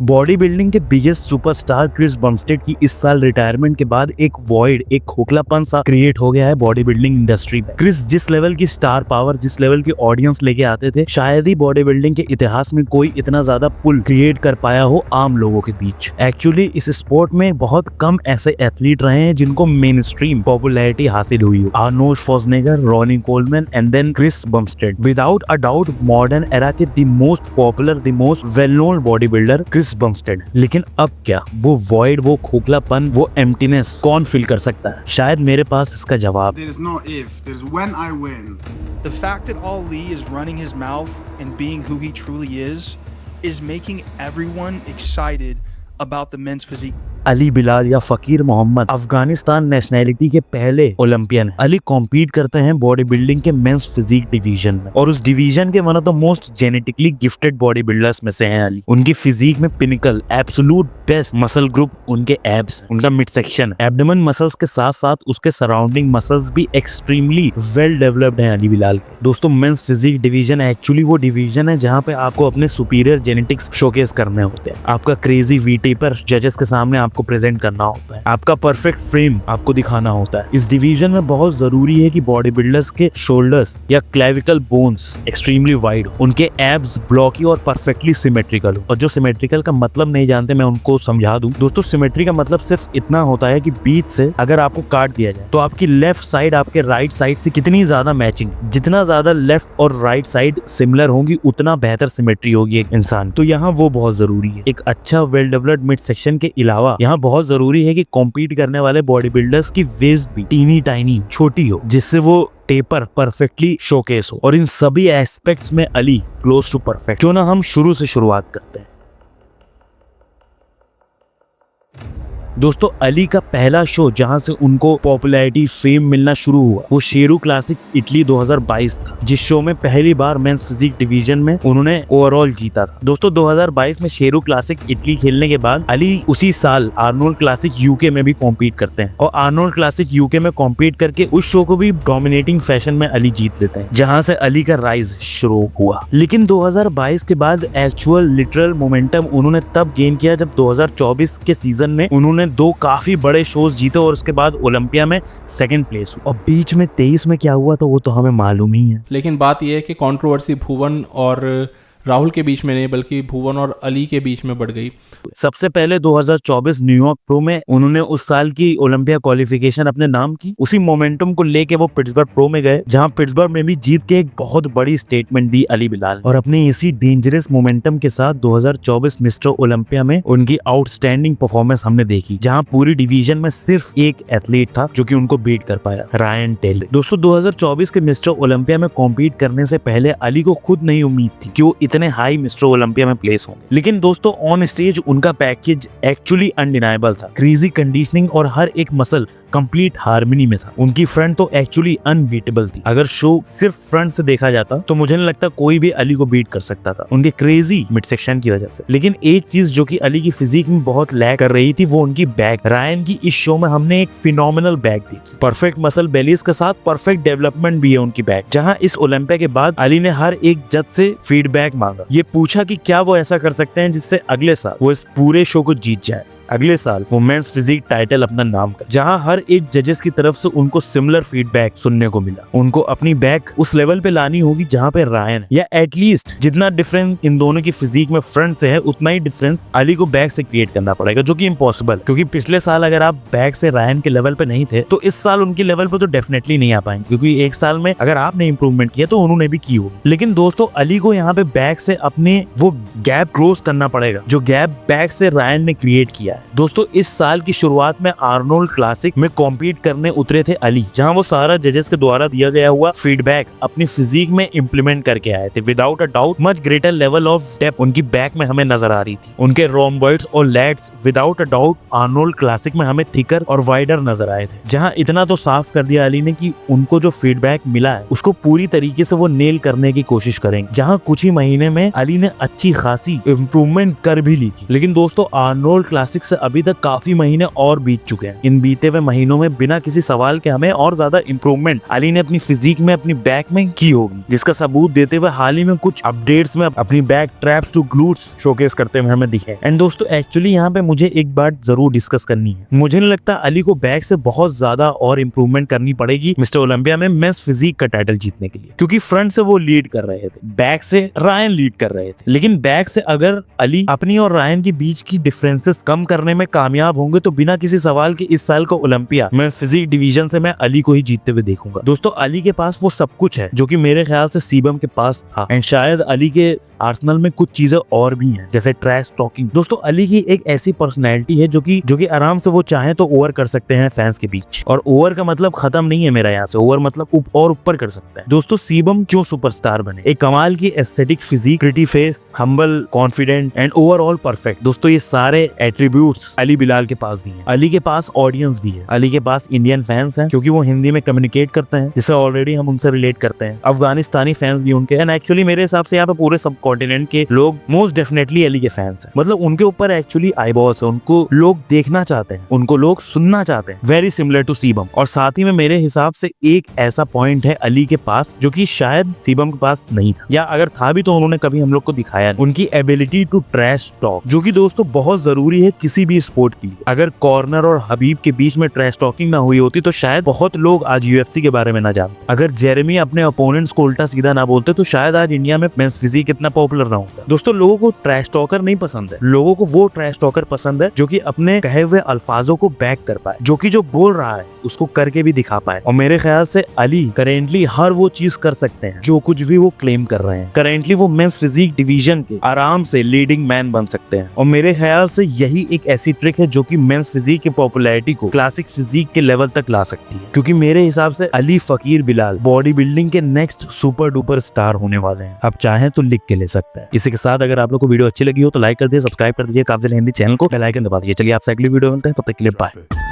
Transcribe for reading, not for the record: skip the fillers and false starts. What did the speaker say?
Body building के biggest superstar Chris Bumstead की इस साल रिटायरमेंट के बाद एक वॉइड, एक खोखलापन सा क्रिएट हो गया है बॉडी बिल्डिंग इंडस्ट्री में। क्रिस जिस लेवल की स्टार पावर, जिस लेवल की ऑडियंस लेके आते थे, शायद ही बॉडी बिल्डिंग के इतिहास में कोई इतना ज्यादा पुल क्रिएट कर पाया हो आम लोगों के बीच। एक्चुअली इस स्पोर्ट में बहुत कम ऐसे एथलीट रहे हैं जिनको मेन स्ट्रीम पॉपुलैरिटी हासिल हुई हो। Arnold Schwarzenegger, Ronnie Coleman and then Chris Bumstead. Without a doubt modern era के the most popular, the most well known bodybuilder Chris Bumstead. लेकिन अब क्या वो वॉइड, वो खोखलापन, वो एम्प्टीनेस कौन फिल कर सकता है? शायद मेरे पास इसका जवाब। There's no if, there's when I win. The fact that Ali is running his mouth and being who he truly is making everyone excited about the men's physique. Ali Bilal या फकीर मोहम्मद अफगानिस्तान नेशनैलिटी के पहले ओलंपियन है। अली कॉम्पीट करते हैं body building के men's physique division में, और उस डिवीजन के one of the most genetically gifted body builders में से हैं अली। उनकी फिजिक में pinnacle, absolute best muscle group उनके एब्स, उनका मिड सेक्शन, एब्डोमेन मसल्स के साथ साथ उसके सराउंडिंग मसल्स भी एक्सट्रीमली वेल डेवलप्ड हैं अली बिलाल के। दोस्तों, मेंस फिजिक डिवीजन एक्चुअली वो डिवीजन है जहाँ पे आपको अपने सुपीरियर जेनेटिक्स शोकेस करने होते हैं। आपका क्रेजी वीटी पर जजेस के सामने आपको प्रेजेंट करना होता है, आपका परफेक्ट फ्रेम आपको दिखाना होता है। इस डिवीजन में बहुत जरूरी है कि बॉडी बिल्डर्स के शोल्डर्स या क्लेविकल बोन्स एक्सट्रीमली वाइड हो, उनके एब्स ब्लॉकी और परफेक्टली सिमेट्रिकल हो। और जो सिमेट्रिकल का मतलब नहीं जानते, मैं उनको समझा दूं। दोस्तों, सिमेट्री का मतलब सिर्फ इतना होता है कि बीच से अगर आपको काट दिया जाए तो आपकी लेफ्ट साइड आपके राइट साइड से कितनी ज्यादा मैचिंग, जितना ज्यादा लेफ्ट और राइट साइड सिमिलर होंगी उतना बेहतर सिमेट्री होगी एक इंसान। तो यहाँ वो बहुत जरूरी है। एक अच्छा वेल डेवलप्ड मिड सेक्शन के अलावा यहाँ बहुत जरूरी है कि कॉम्पीट करने वाले बॉडी बिल्डर्स की वेस्ट भी टीनी टाइनी छोटी हो, जिससे वो टेपर परफेक्टली शोकेस हो। और इन सभी एस्पेक्ट्स में अली क्लोज टू परफेक्ट। क्यों ना हम शुरू से शुरुआत करते हैं। दोस्तों, अली का पहला शो जहां से उनको पॉपुलैरिटी, फेम मिलना शुरू हुआ, वो शेरू क्लासिक इटली 2022 था, जिस शो में पहली बार मेंस फिजिक डिवीजन में उन्होंने ओवरऑल जीता था। दोस्तों, 2022 में शेरू क्लासिक इटली खेलने के बाद अली उसी साल आर्नोल्ड क्लासिक यूके में भी कॉम्पीट करते हैं, और आर्नोल्ड क्लासिक यूके में कॉम्पीट करके उस शो को भी डोमिनेटिंग फैशन में अली जीत लेते हैं, जहां से अली का राइज शुरू हुआ। लेकिन 2022 के बाद एक्चुअल लिटरल मोमेंटम उन्होंने तब गेन किया जब 2024 के सीजन में उन्होंने दो काफी बड़े शोज जीते, और उसके बाद ओलंपिया में सेकंड प्लेस हुआ। और बीच में 23 में क्या हुआ तो वो तो हमें मालूम ही है। लेकिन बात यह है कि कंट्रोवर्सी भुवन और राहुल के बीच में नहीं, बल्कि भुवन और अली के बीच में बढ़ गई। सबसे पहले 2024 न्यूयॉर्क प्रो में उन्होंने उस साल की ओलंपिया क्वालिफिकेशन अपने नाम की। उसी मोमेंटम को लेके वो पिट्सबर्ग प्रो में गए, जहां पिट्सबर्ग में भी जीत के एक बहुत बड़ी स्टेटमेंट दी अली बिलाल। और अपने इसी डेंजरस मोमेंटम के साथ 2024 मिस्टर ओलंपिया में उनकी आउटस्टैंडिंग परफॉर्मेंस हमने देखी, जहां पूरी डिवीजन में सिर्फ एक एथलीट था जो कि उनको बीट कर पाया, रायन टेलर। दोस्तों, 2024 के मिस्टर ओलंपिया में कॉम्पीट करने से पहले अली को खुद नहीं उम्मीद थी कि वो इतने हाई मिस्टर ओलंपिया में प्लेस होंगे। लेकिन दोस्तों, ऑन स्टेज उनका पैकेज एक्चुअली अनडिनाइबल था। क्रेजी कंडीशनिंग और हर एक मसल कंप्लीट हार्मनी में था। उनकी फ्रंट तो एक्चुअली अनबीटेबल थी। अगर शो सिर्फ फ्रंट से देखा जाता तो मुझे नहीं लगता कोई भी अली को बीट कर सकता था, उनके क्रेजी मिड सेक्शन की वजह से। लेकिन एक चीज जो कि अली की फिजिक में बहुत लैग कर रही थी, वो उनकी बैक। रायन की इस शो में हमने एक फिनोमिनल बैक देखी, परफेक्ट मसल बेलीज के साथ परफेक्ट डेवलपमेंट भी है उनकी बैक। जहां इस ओलंपिया के बाद अली ने हर एक जज से फीडबैक मांगा, ये पूछा कि क्या वो ऐसा कर सकते हैं जिससे अगले साल वो इस पूरे शो को जीत जाए, अगले साल वो मेंस फिजिक टाइटल अपना नाम कर। जहां हर एक जजेस की तरफ से उनको सिमिलर फीडबैक सुनने को मिला। उनको अपनी बैक उस लेवल पे लानी होगी जहां पे रायन है, या एटलीस्ट जितना डिफरेंस इन दोनों की फिजिक में फ्रंट से है उतना ही डिफरेंस अली को बैक से क्रिएट करना पड़ेगा, जो कि इम्पॉसिबल। क्योंकि पिछले साल अगर आप बैक से रायन के लेवल पे नहीं थे तो इस साल उनके लेवल पे तो डेफिनेटली नहीं आ पाएंगे, क्योंकि एक साल में अगर आपने इंप्रूवमेंट किया तो उन्होंने भी की होगी। लेकिन दोस्तों, अली को यहाँ पे बैक से अपने वो गैप क्लोज करना पड़ेगा जो गैप बैक से रायन ने क्रिएट किया है। दोस्तों, इस साल की शुरुआत में आर्नोल्ड क्लासिक में कॉम्पीट करने उतरे थे अली, जहां वो सारा जजेस के द्वारा दिया गया हुआ फीडबैक अपनी फिजिक में इंप्लीमेंट करके आए थे। Without a doubt much greater level of depth उनकी बैक में हमें नजर आ रही थी। उनके रोम्बॉइड्स और lats without a doubt Arnold Classic में हमें थिकर और वाइडर नजर आए थे। जहां इतना तो साफ कर दिया अली ने कि उनको जो फीडबैक मिला है उसको पूरी तरीके से वो नेल करने की कोशिश करेंगे। जहां कुछ ही महीने में अली ने अच्छी खासी इंप्रूवमेंट कर भी ली थी। लेकिन दोस्तों, आर्नोल्ड क्लासिक से अभी तक काफी महीने और बीत चुके हैं। इन बीते हुए महीनों में बिना किसी सवाल के हमें और ज्यादा इंप्रूवमेंट अली ने अपनी फिजिक में, अपनी बैक में की होगी, जिसका सबूत देते हुए हाल ही में कुछ अपडेट्स में अपनी back traps to glutes showcase करते हुए हमें दिखे। एंड दोस्तों एक्चुअली यहाँ पे मुझे एक बात जरूर डिस्कस करनी है। मुझे नहीं लगता अली को बैक से बहुत ज्यादा और इंप्रूवमेंट करनी पड़ेगी मिस्टर ओलंपिया में मेंस फिजिक का टाइटल जीतने के लिए, क्योंकि फ्रंट से वो लीड कर रहे थे, बैक से रायन लीड कर रहे थे। लेकिन बैक से अगर अली अपनी और रायन के बीच की डिफरेंसेस कम करने में कामयाब होंगे तो बिना किसी सवाल के इस साल का ओलंपिया मैं फिजिक डिवीजन से मैं अली को ही जीतते हुए देखूंगा। दोस्तों अली के पास वो सब कुछ है जो कि मेरे ख्याल से सीबम के पास था, एंड शायद अली के आर्सेनल में कुछ चीजें और भी हैं, जैसे ट्रैश टॉकिंग। दोस्तों अली की एक ऐसी पर्सनैलिटी है जो कि आराम से वो चाहे तो ओवर कर सकते हैं फैंस के बीच, और ओवर का मतलब खत्म नहीं है मेरा यहाँ से, ओवर मतलब और ऊपर कर सकते हैं। दोस्तों सीबम क्यों सुपरस्टार बने? एक कमाल की aesthetic physique, pretty face, humble, confident and overall perfect. दोस्तों ये सारे एट्रीब्यूट्स अली बिलाल के पास भी हैं। अली के पास ऑडियंस भी है, अली के पास इंडियन फैंस हैं क्योंकि वो हिंदी में कम्युनिकेट करते हैं, जिससे ऑलरेडी हम उनसे रिलेट करते हैं। अफगानिस्तानी फैंस भी उनके, एंड एक्चुअली मेरे हिसाब से यहाँ पे पूरे सब कॉन्टिनेंट के लोग मोस्ट डेफिनेटली अली के फैंस हैं। मतलब उनके ऊपर एक्चुअली आईबॉल्स है, उनको लोग देखना चाहते हैं, उनको लोग सुनना चाहते हैं, वेरी सिमिलर टू सीबम। और साथ ही में मेरे हिसाब से एक ऐसा पॉइंट है अली के पास जो कि शायद सीबम के पास नहीं था, या अगर था भी तो उन्होंने कभी हम लोग को दिखाया नहीं, उनकी एबिलिटी टू ट्रैश टॉक, जो कि दोस्तों बहुत जरूरी है किसी भी स्पोर्ट के लिए। अगर कॉर्नर और हबीब के बीच में ट्रैश टॉकिंग ना हुई होती तो शायद बहुत लोग आज यूएफसी के बारे में ना जानते। अगर जेरेमी अपने ओपोनेंट्स को उल्टा सीधा ना बोलते तो शायद आज इंडिया में मेंस फिजिक इतना पॉपुलर ना होता। दोस्तों लोगों को ट्रैश टॉकर नहीं पसंद है, लोगों को वो ट्रैश टॉकर पसंद है जो कि अपने कहे हुए अल्फाजों को बैक कर पाए, जो कि जो बोल रहा है उसको करके भी दिखा पाए। और मेरे ख्याल से अली करेंटली हर वो चीज कर सकते हैं जो कुछ भी वो क्लेम कर रहे हैं। करेंटली वो मेंस फिजिक डिवीजन के आराम से लीडिंग मैन बन सकते हैं, और मेरे ख्याल से यही एक ऐसी ट्रिक है जो कि मेंस फिजिक की पॉपुलैरिटी को क्लासिक फिजिक के लेवल तक ला सकती है। क्योंकि मेरे हिसाब से अली फकीर बिलाल बॉडी बिल्डिंग के नेक्स्ट सुपर डुपर स्टार होने वाले हैं। आप चाहें तो लिख के ले सकते हैं। इसी के साथ अगर आप लोग को वीडियो अच्छी लगी हो तो लाइक कर दीजिए, सब्सक्राइब कर दीजिए काफिल हिंदी चैनल को, बेल आइकन दबा दीजिए। चलिए आपसे अगली वीडियो मिलते हैं, तब तक के लिए बाय।